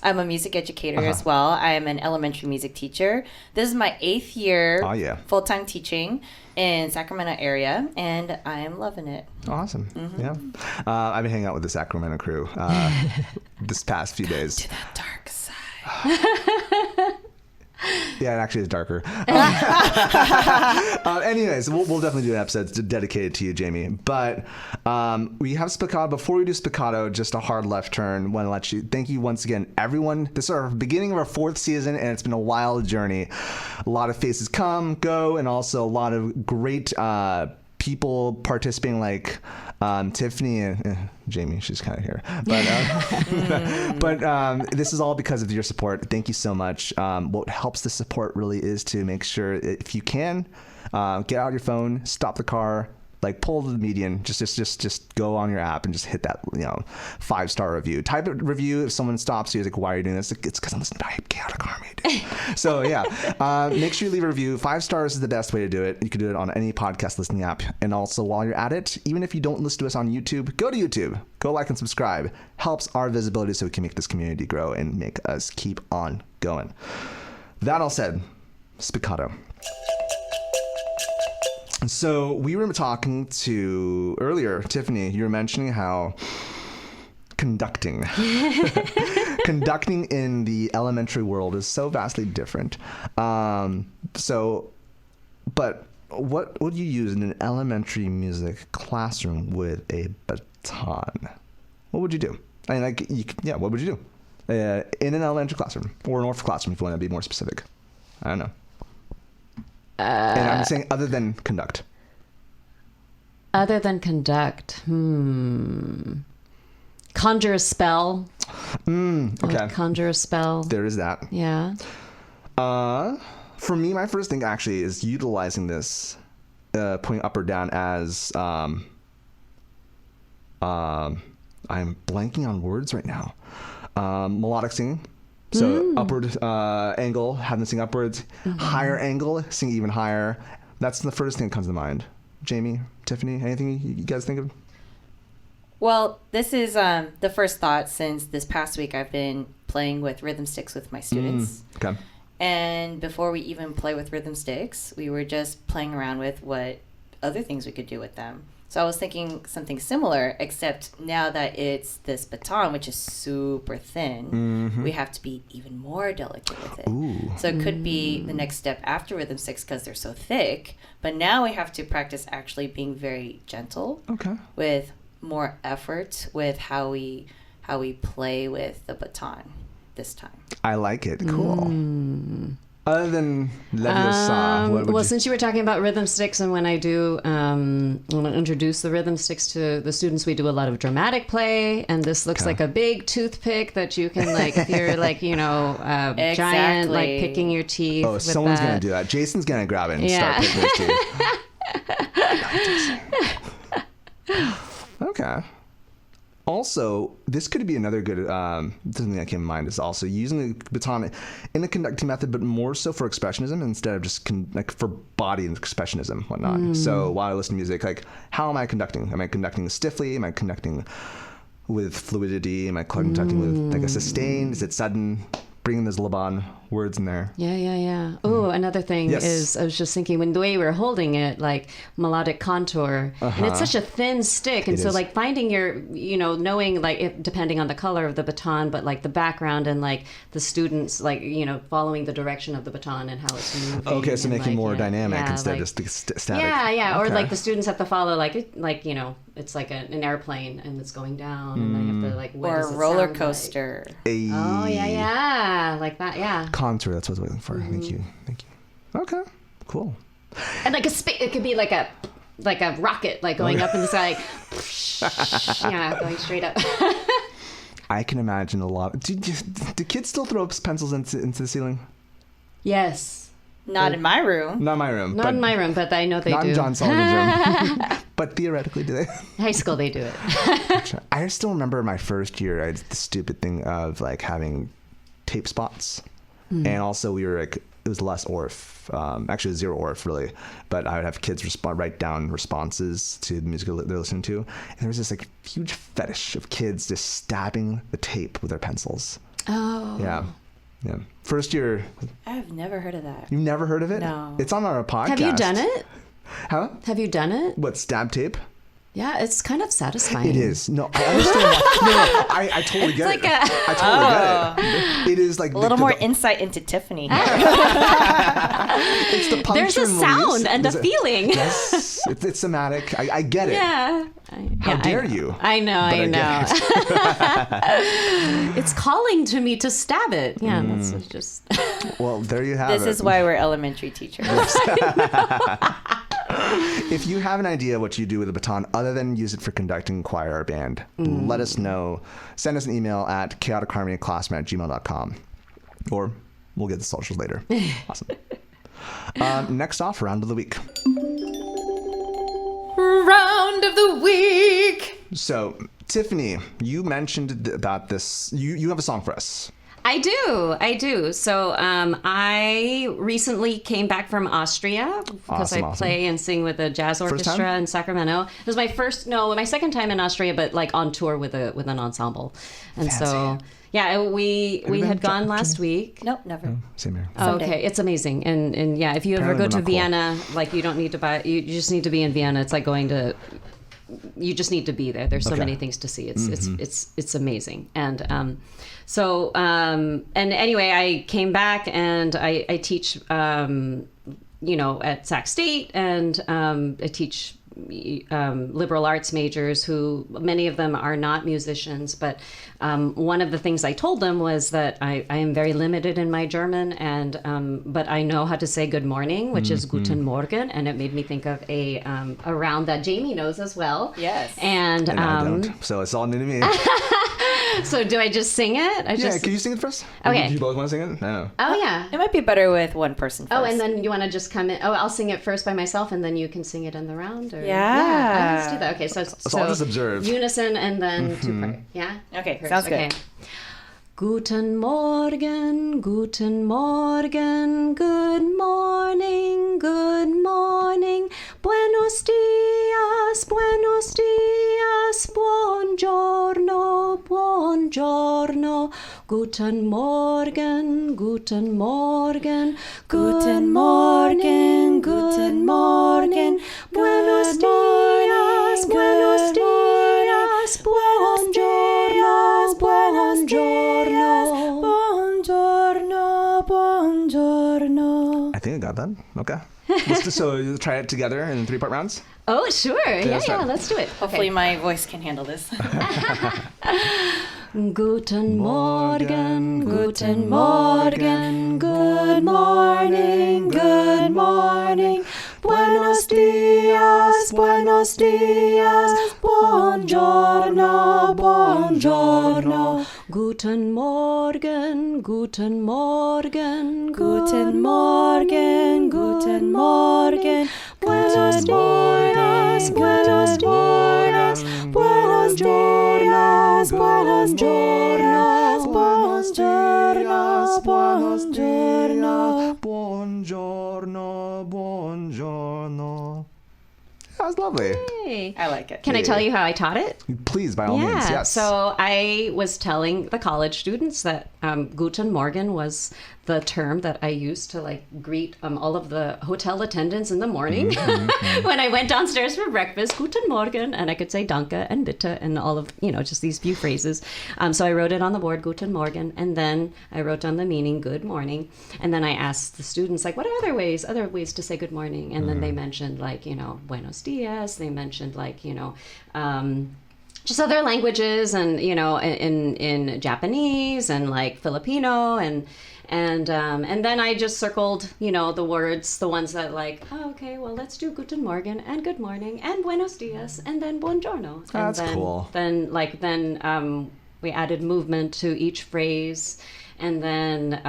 I'm a music educator as well. I am an elementary music teacher. This is my 8th year full-time teaching in Sacramento area, and I am loving it.
Awesome. Yeah. I've been hanging out with the Sacramento crew this past few days.
To that dark side.
Yeah, it actually is darker. Anyways, we'll definitely do an episode dedicated to you, Jamie. But we have Spiccato. Before we do Spiccato, just a hard left turn. Want to let you thank you once again, everyone. This is our beginning of our 4th season, and it's been a wild journey. A lot of faces come, go, and also a lot of great people participating, like Tiffany and Jamie. She's kind of here, but this is all because of your support. Thank you so much. What helps the support really is to make sure, if you can, get out your phone, stop the car, like pull the median, just go on your app and just hit that 5-star review. Type a review. If someone stops you, like, why are you doing this? It's because I'm listening to hype. Get out of the car, mate. So yeah, make sure you leave a review. 5 stars is the best way to do it. You can do it on any podcast listening app. And also, while you're at it, even if you don't listen to us on YouTube, go to YouTube. Go like and subscribe. Helps our visibility so we can make this community grow and make us keep on going. That all said, Spiccato. So we were talking to earlier, Tiffany, you were mentioning how conducting in the elementary world is so vastly different. But what would you use in an elementary music classroom with a baton? What would you do? I mean, what would you do in an elementary classroom or an Orff classroom if you want to be more specific? I don't know. And I'm saying other than conduct.
Other than conduct. Conjure a spell.
Okay.
Conjure a spell.
There is that.
Yeah.
For me, my first thing actually is utilizing this, pointing up or down as, I'm blanking on words right now. Melodic singing. So upward angle, having to sing upwards. Higher angle, sing even higher. That's the first thing that comes to mind. Jamie, Tiffany, anything you guys think of?
Well, this is the first thought since this past week I've been playing with rhythm sticks with my students.
Okay.
And before we even play with rhythm sticks, we were just playing around with what other things we could do with them. So I was thinking something similar, except now that it's this baton, which is super thin, we have to be even more delicate with it. Ooh. So it could be the next step after rhythm sticks because they're so thick. But now we have to practice actually being very gentle with more effort with how we play with the baton this time.
I like it. Cool. Other than Leviosa,
since you were talking about rhythm sticks, and when I do when I introduce the rhythm sticks to the students, we do a lot of dramatic play, and this looks like a big toothpick that you can like if you're like giant like picking your teeth.
Oh, someone's gonna do that. Jason's gonna grab it and start picking his teeth. Okay. Also, this could be another good something that came to mind is also using the baton in the conducting method, but more so for expressionism instead of just like for body and expressionism, whatnot. So while I listen to music, like how am I conducting? Am I conducting stiffly? Am I conducting with fluidity? Am I conducting with like a sustain? Is it sudden? Bringing those Laban words in there.
Yeah. Oh, another thing is I was just thinking when the way we were holding it, like melodic contour, and it's such a thin stick, and so like finding your, knowing like if, depending on the color of the baton, but like the background and like the students, like following the direction of the baton and how it's moving.
Okay, so making
like,
more dynamic instead of just static.
Yeah. Okay. Or like the students have to follow it's like an airplane and it's going down, and they have to like
or a roller coaster.
Like? Oh yeah, like that. Yeah.
Contour. That's what I was looking for. Thank you. Okay. Cool.
And like it could be like a rocket, like going up in the sky, like, going straight up.
I can imagine a lot. Do kids still throw pencils into the ceiling?
Yes.
Not in my room.
Not in my room.
Not in my room, but I know they do.
Not in John Sullivan's room. But theoretically, do they?
High school, they do it.
I still remember my first year, I had the stupid thing of like having tape spots. And also we were like, it was less Orff, actually zero Orff really, but I would have kids write down responses to the music they're listening to. And there was this like huge fetish of kids just stabbing the tape with their pencils.
Oh.
Yeah. First year.
I've never heard of that.
You've never heard of it?
No.
It's on our podcast.
Have you done it?
Huh?
Have you done it?
What, stab tape?
Yeah, it's kind of satisfying.
It is. No, I understand that. No, I totally get it. I totally get it. It is like
a little more insight into Tiffany here.
It's the puncture.
There's a sound and a feeling.
Yes, it's somatic. I get it.
Yeah.
How dare you?
I know. It's calling to me to stab it. Yeah, that's just.
Well, there you have it.
This is why we're elementary teachers.
If you have an idea what you do with a baton other than use it for conducting choir or band, let us know. Send us an email at chaoticharmonyclassroom@gmail.com, or we'll get the socials later. Awesome. Next off, round of the week.
Round of the week.
So, Tiffany, you mentioned about this. You have a song for us.
I do. So I recently came back from Austria because I play and sing with a jazz orchestra in Sacramento. It was my second time in Austria, but like on tour with an ensemble. And
Fancy.
So yeah, we had gone last week.
Nope, never.
Same here.
Oh, okay, it's amazing. And yeah, if you ever go to Vienna, like you don't need to buy. You just need to be in Vienna. It's like going to. You just need to be there. There's so many things to see. It's amazing. And and anyway, I came back and I teach at Sac State, and I teach liberal arts majors who many of them are not musicians, but one of the things I told them was that I am very limited in my German, and but I know how to say good morning, which is Guten Morgen, and it made me think of a round that Jamie knows as well.
Yes.
And
I don't, so it's all new to me.
So do I just sing it?
Can you sing it for us?
Okay.
Do you both want to sing it? No.
Oh, yeah.
It might be better with one person first.
Oh, and then you want to just come in. Oh, I'll sing it first by myself, and then you can sing it in the round? Or...
Yeah.
Let's do that. Okay, so
I'll just observe.
Unison and then two-part. Yeah?
Okay,
First.
sounds good.
Okay. Guten Morgen, guten Morgen, good morning, buenos dias, buongiorno, Guten Morgen, Guten Morgen,
Guten Morgen, Guten Morgen,
Buenos dias, Buenos dias, Buongiorno, Buongiorno,
Buongiorno, Buongiorno.
I think I got that. Okay. So you try it together in 3-part rounds?
Oh, sure. Yeah, let's do it.
Hopefully my voice can handle this.
Guten Morgen,
Guten Morgen, good morning, good morning. Buenos dias, Buenos dias, Buongiorno, Buongiorno.
Guten Morgen, Guten Morgen,
Guten Morgen, Guten Morgen. Buenos dias, Buenos dias, Buenos dias, Buenos dias, Buongiorno, Buongiorno.
Buongiorno, buongiorno. That was lovely.
Hey.
I like it.
Can I tell you how I taught it?
Please, by all means, yes.
So I was telling the college students that Guten Morgen was the term that I used to like greet all of the hotel attendants in the morning when I went downstairs for breakfast. Guten Morgen, and I could say Danke and Bitte and all of, just these few phrases. So I wrote it on the board, Guten Morgen, and then I wrote down the meaning, good morning. And then I asked the students, like, what are other ways to say good morning? And then they mentioned like, Buenos dias. They mentioned like, just other languages and, in Japanese and like Filipino and then I just circled, the words, the ones that like, oh, okay, well, let's do Guten Morgen and good morning and Buenos dias and then Buongiorno. And
That's cool.
Then we added movement to each phrase and then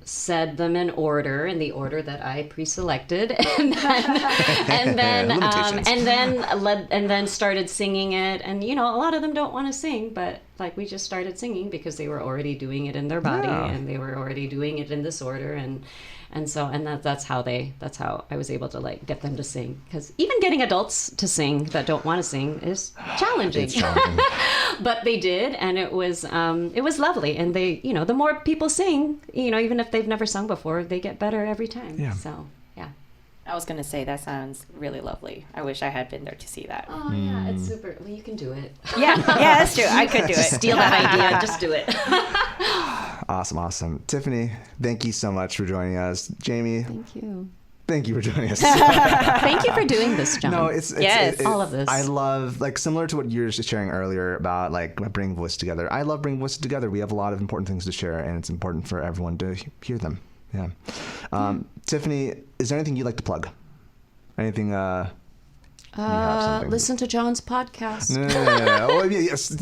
said them in order, in the order that I pre-selected, and then started singing it. And a lot of them don't want to sing, but like we just started singing because they were already doing it in their body and they were already doing it in this order, and that's how I was able to like get them to sing, because even getting adults to sing that don't want to sing is challenging.
It's challenging.
But they did, and it was lovely. And they, the more people sing, even if they've never sung before, they get better every time.
Yeah.
So yeah.
I was going to say, that sounds really lovely. I wish I had been there to see that.
Oh, yeah, it's super. Well, you can do it.
Yeah, that's true. I could do it.
Steal that idea. Just do it.
Awesome. Tiffany, thank you so much for joining us. Jamie.
Thank you.
Thank you for joining us.
Thank you for doing this, John.
No, it's
all of this.
I love, like, similar to what you were just sharing earlier about like bringing voice together. I love bringing voices together. We have a lot of important things to share, and it's important for everyone to hear them. Yeah. Tiffany, is there anything you'd like to plug? Anything?
Listen to John's podcast.
No. Well, yes,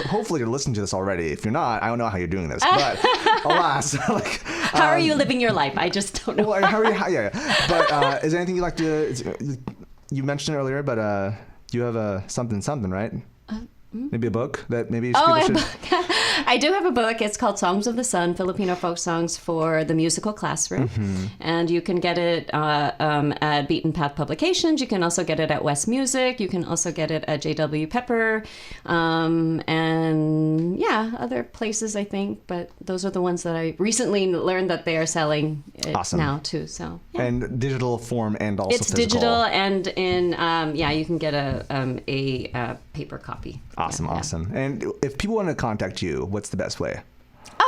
hopefully you're listening to this already. If you're not, I don't know how you're doing this. But alas, like,
how are you living your life? I just don't know.
Well, how are you? Yeah. But is there anything you'd like to? You mentioned it earlier, but you have something, right? Maybe a book that maybe people should...
I do have a book. It's called Songs of the Sun, Filipino Folk Songs for the Musical Classroom. And you can get it at Beaten Path Publications. You can also get it at West Music. You can also get it at J.W. Pepper. And yeah, other places, I think. But those are the ones that I recently learned that they are selling it now, too. So, yeah.
And digital form and also
it's
physical.
Digital and in, you can get a paper copy.
Awesome. And if people want to contact you, what's the best way?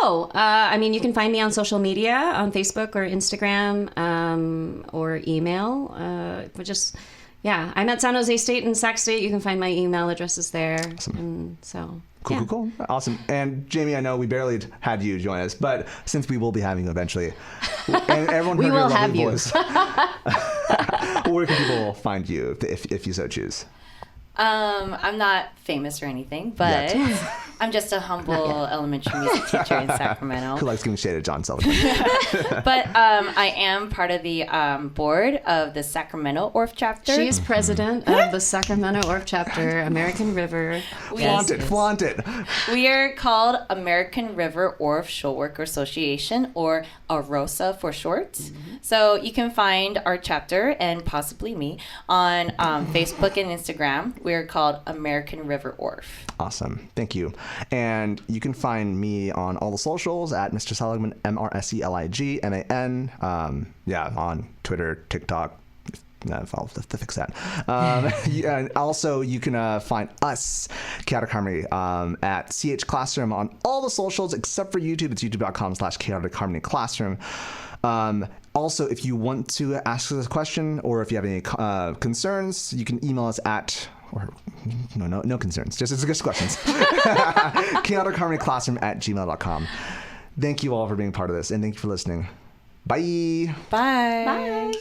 You can find me on social media, on Facebook or Instagram, or email. I'm at San Jose State and Sac State. You can find my email addresses there.
Awesome.
And so,
Cool. Awesome. And Jamie, I know we barely had you join us, but since we will be having you eventually, and everyone heard your lovely voice, where can people find you if you so choose?
I'm not famous or anything, but I'm just a humble elementary music teacher in Sacramento.
Who likes giving shade at John Seligman.
But I am part of the board of the Sacramento Orff chapter.
She's president of the Sacramento Orff chapter, American River.
Flaunt it.
We are called American River Orff Show Worker Association, or AOSA for short. So you can find our chapter and possibly me on Facebook and Instagram. We're called American River Orff.
Awesome. Thank you. And you can find me on all the socials at Mr. Seligman, MrSeligman. On Twitter, TikTok. I'll have to fix that. And also, you can find us, Chaotic Harmony, at CH Classroom on all the socials except for YouTube. It's youtube.com/Chaotic Harmony Classroom. Also, if you want to ask us a question or if you have any concerns, you can email us at... No concerns. Just questions. chaoticharmonyclassroom@gmail.com. Thank you all for being part of this, and thank you for listening. Bye.
Bye.
Bye.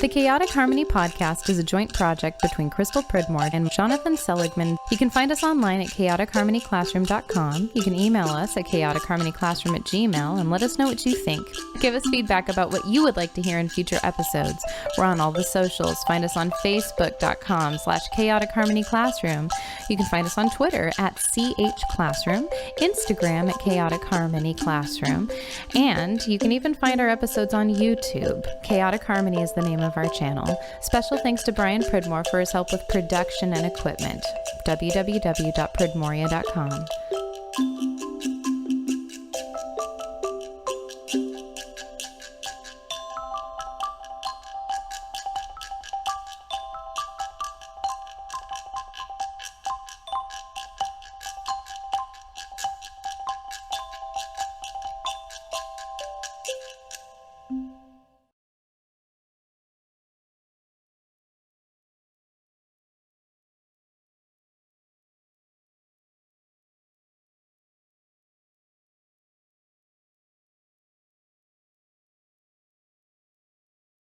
The Chaotic Harmony podcast is a joint project between Crystal Pridmore and Jonathan Seligman. You can find us online at chaoticharmonyclassroom.com. You can email us at chaoticharmonyclassroom@gmail.com and let us know what you think. Give us feedback about what you would like to hear in future episodes. We're on all the socials. Find us on facebook.com/chaoticharmonyclassroom. You can find us on Twitter at @CHClassroom, Instagram at Chaotic Harmony Classroom, and you can even find our episodes on YouTube. Chaotic Harmony is the name of our channel. Special thanks to Bryan Pridmore for his help with production and equipment. www.pridmoria.com.